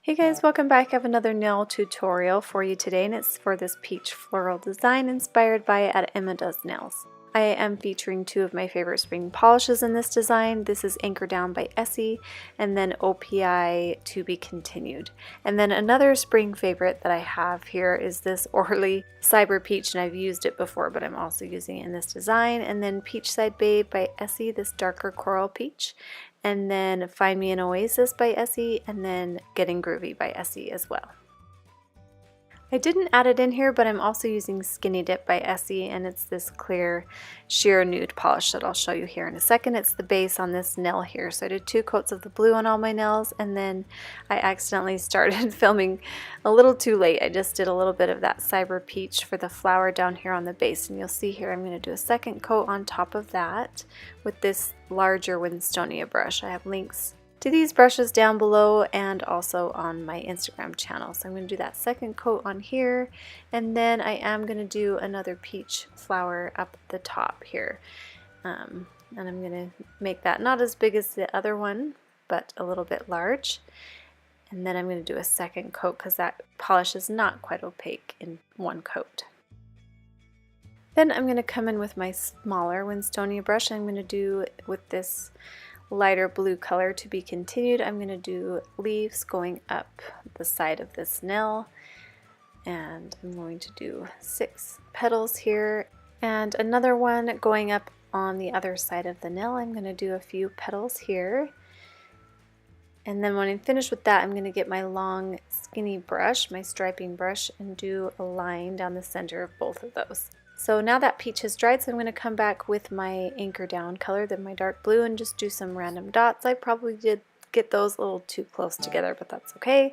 Hey guys, welcome back. I have another nail tutorial for you today, and it's for this peach floral design inspired by at Emma Does Nails. I am featuring two of my favorite spring polishes in this design. This is Anchor Down by Essie, and then OPI To Be Continued. And then another spring favorite that I have here is this ORLY Cyber Peach, and I've used it before, but I'm also using it in this design. And then Peachside Babe by Essie, this darker coral peach. And then Find Me an Oasis by Essie, and then Getting Groovy by Essie as well. I didn't add it in here, but I'm also using Skinny Dip by Essie, and it's this clear sheer nude polish that I'll show you here in a second. It's the base on this nail here. So I did 2 coats of the blue on all my nails, and then I accidentally started filming a little too late. I just did a little bit of that Cyber Peach for the flower down here on the base, and you'll see here I'm going to do a second coat on top of that with this larger Winstonia brush. I have links to these brushes down below and also on my Instagram channel. So I'm going to do that second coat on here, and then I am going to do another peach flower up the top here. And I'm going to make that not as big as the other one, but a little bit large. And then I'm going to do a second coat because that polish is not quite opaque in one coat. Then I'm going to come in with my smaller Winstonia brush. I'm going to do with this lighter blue color To Be Continued. I'm going to do leaves going up the side of this nail, and I'm going to do 6 petals here, and another one going up on the other side of the nail. I'm going to do a few petals here, and then when I'm finished with that, I'm going to get my long skinny brush, my striping brush, and do a line down the center of both of those. So now that peach has dried, so I'm going to come back with my Anchor Down color, then my dark blue, and just do some random dots. I probably did get those a little too close together, but that's okay.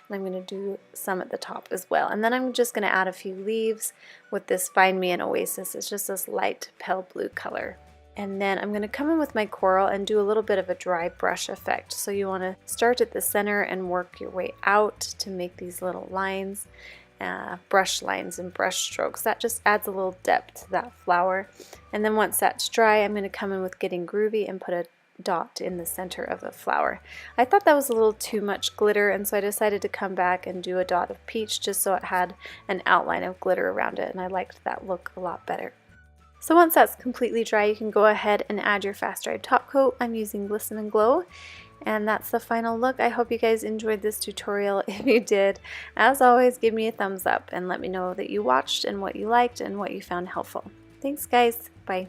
And I'm going to do some at the top as well. And then I'm just going to add a few leaves with this Find Me an Oasis. It's just this light pale blue color. And then I'm going to come in with my coral and do a little bit of a dry brush effect. So you want to start at the center and work your way out to make these little lines. Brush lines and brush strokes. That just adds a little depth to that flower. And then once that's dry, I'm going to come in with Getting Groovy and put a dot in the center of the flower. I thought that was a little too much glitter, and so I decided to come back and do a dot of peach just so it had an outline of glitter around it, and I liked that look a lot better. So once that's completely dry, you can go ahead and add your fast dry top coat. I'm using Glisten and Glow. And that's the final look. I hope you guys enjoyed this tutorial. If you did, as always, give me a thumbs up and let me know that you watched and what you liked and what you found helpful. Thanks guys. Bye.